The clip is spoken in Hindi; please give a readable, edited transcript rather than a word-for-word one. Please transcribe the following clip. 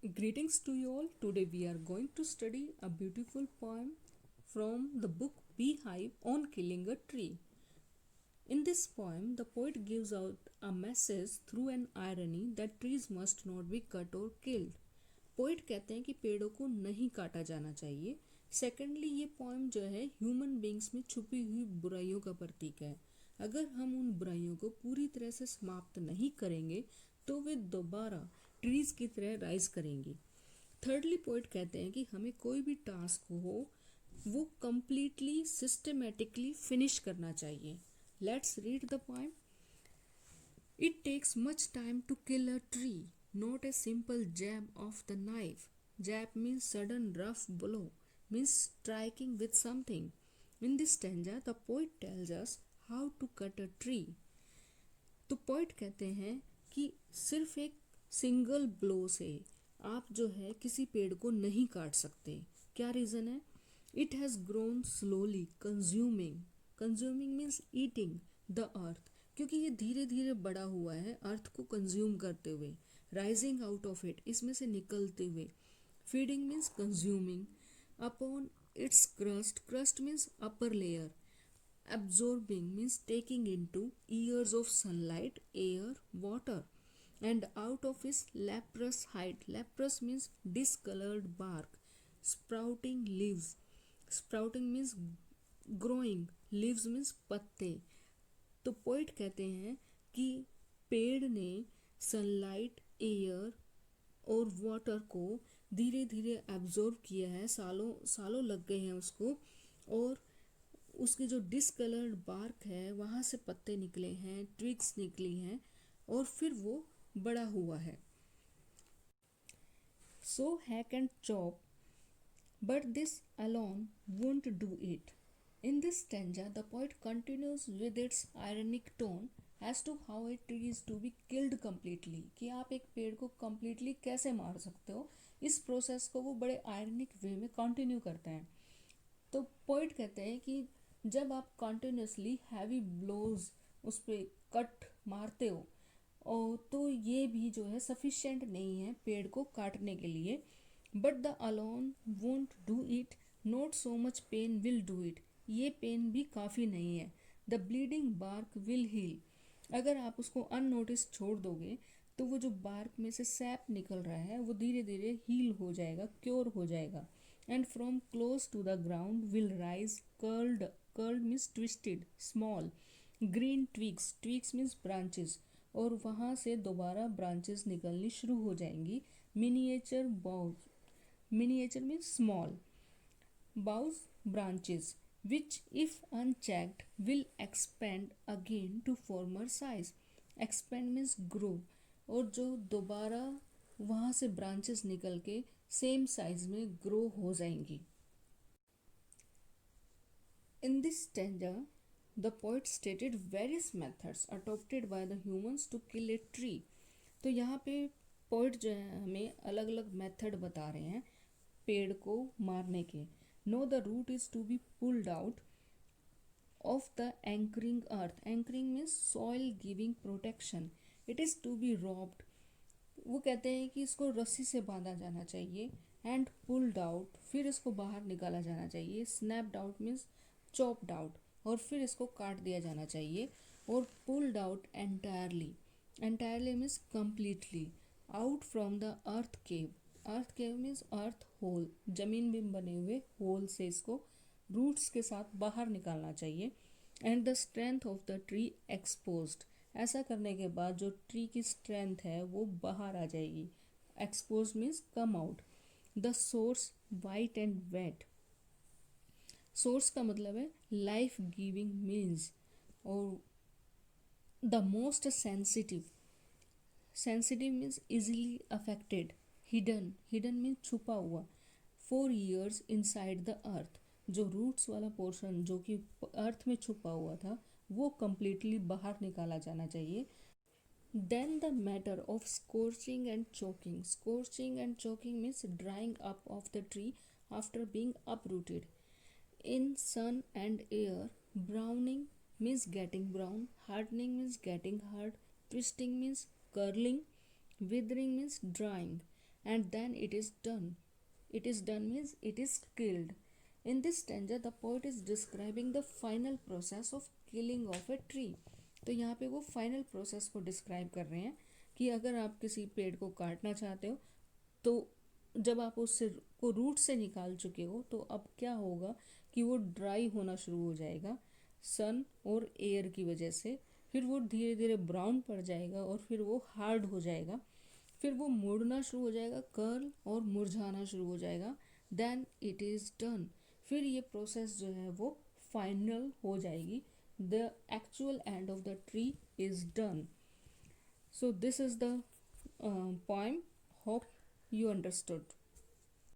Greetings to you all. Today we are going to study a beautiful poem from the book Beehive on Killing a Tree. In this poem, the poet gives out a message through an irony that trees must not be cut or killed. Poet कहते हैं कि पेड़ों को नहीं काटा जाना चाहिए. सेकेंडली, ये पोएम जो है ह्यूमन बींग्स में छुपी हुई बुराइयों का प्रतीक है. अगर हम उन बुराइयों को पूरी तरह से समाप्त नहीं करेंगे तो वे दोबारा ट्रीज की तरह राइज करेंगी. थर्डली, पोइट कहते हैं कि हमें कोई भी टास्क हो वो कम्प्लीटली सिस्टमेटिकली फिनिश करना चाहिए. Let's read the poem. It takes much time to kill a tree, not a simple jab of the knife. Jab means sudden rough blow, means striking with something. In this stanza, the poet tells us how to cut a tree. तो पोइट कहते हैं कि सिर्फ एक सिंगल ब्लो से आप जो है किसी पेड़ को नहीं काट सकते. क्या रीज़न है? It has grown slowly consuming means eating the earth, क्योंकि ये धीरे धीरे बड़ा हुआ है अर्थ को कंज्यूम करते हुए. राइजिंग आउट ऑफ इट, इसमें से निकलते हुए. Feeding means consuming. Upon its crust means upper layer. Absorbing means taking into years of sunlight, air, water. And out of his leprous height. Leprous means discolored bark. Sprouting leaves. Sprouting means growing. Leaves means पत्ते. तो पोइट कहते हैं कि पेड़ ने सनलाइट, एयर और वाटर को धीरे धीरे एब्जॉर्ब किया है. सालों सालों लग गए हैं उसको, और उसकी जो डिसकलर्ड बार्क है वहाँ से पत्ते निकले हैं, ट्विग्स निकली हैं, और फिर वो बड़ा हुआ है. So hack and chop, but this alone won't do it. In this stanza, the poet continues with its ironic tone as to how a tree is to be killed completely. कि आप एक पेड़ को completely कैसे मार सकते हो, इस प्रोसेस को वो बड़े आयरनिक वे में कंटिन्यू करते हैं. तो पोइट कहते हैं कि जब आप कंटिन्यूसली हैवी ब्लोज उस पर कट मारते हो और तो ये भी जो है सफिशिएंट नहीं है पेड़ को काटने के लिए. But the alone won't do it, not so much pain will do it. ये पेन भी काफ़ी नहीं है. The bleeding bark will heal. अगर आप उसको अननोटिस छोड़ दोगे तो वो जो बार्क में से सैप निकल रहा है वो धीरे धीरे हील हो जाएगा, क्योर हो जाएगा. And from close to the ground will rise curled means twisted, small green twigs. Twigs means branches, और वहाँ से दोबारा ब्रांचेस निकलनी शुरू हो जाएंगी. Miniature boughs, miniature means small, boughs branches which if unchecked will expand again to former size. expand means grow, और जो दोबारा वहाँ से ब्रांचेस निकल के सेम साइज में ग्रो हो जाएंगी. In this stanza, the poet stated various methods adopted by the humans to kill a tree. तो यहाँ पे पोइट जो है हमें अलग अलग मेथड बता रहे हैं पेड़ को मारने के. No, the root is to be pulled out of the anchoring earth. Anchoring means soil giving protection. It is to be robbed. वो कहते हैं कि इसको रस्सी से बांधा जाना चाहिए. एंड पुल्ड आउट, फिर इसको बाहर निकाला जाना चाहिए. Snapped out means chopped out, और फिर इसको काट दिया जाना चाहिए. और pulled out entirely, entirely means completely. Out from the earth cave. Earth cave means earth hole, जमीन में बने हुए होल से इसको रूट्स के साथ बाहर निकालना चाहिए. And the strength of the tree exposed. ऐसा करने के बाद जो ट्री की स्ट्रेंथ है वो बाहर आ जाएगी. Expose means come out. The source white and wet. Source का मतलब है लाइफ गिविंग मीन्स, और the most sensitive. Sensitive means easily affected. Hidden, hidden mean छुपा हुआ. 4 years इनसाइड द अर्थ. जो रूट्स वाला पोर्शन जो कि अर्थ में छुपा हुआ था वो कम्प्लीटली बाहर निकाला जाना चाहिए. Then the matter of scorching and choking. Scorching and choking means drying up of the tree after being uprooted in sun and air. Browning means getting brown, hardening means getting hard, twisting means curling, withering means drying, and then it is done. It is done means it is killed. In this stanza, the poet is describing the final process of killing of a tree. तो यहाँ पे वो फाइनल प्रोसेस को डिस्क्राइब कर रहे हैं कि अगर आप किसी पेड़ को काटना चाहते हो तो जब आप उससे को रूट से निकाल चुके हो तो अब क्या होगा कि वो ड्राई होना शुरू हो जाएगा सन और एयर की वजह से, फिर वो धीरे धीरे ब्राउन पड़ जाएगा और फिर वो हार्ड हो जाएगा, फिर वो मुड़ना शुरू हो जाएगा, कर्ल और मुरझाना शुरू हो जाएगा, देन इट इज़ डन। फिर ये प्रोसेस जो है वो फाइनल हो जाएगी, the actual end of the tree is done. So this is the poem. Hope you understood.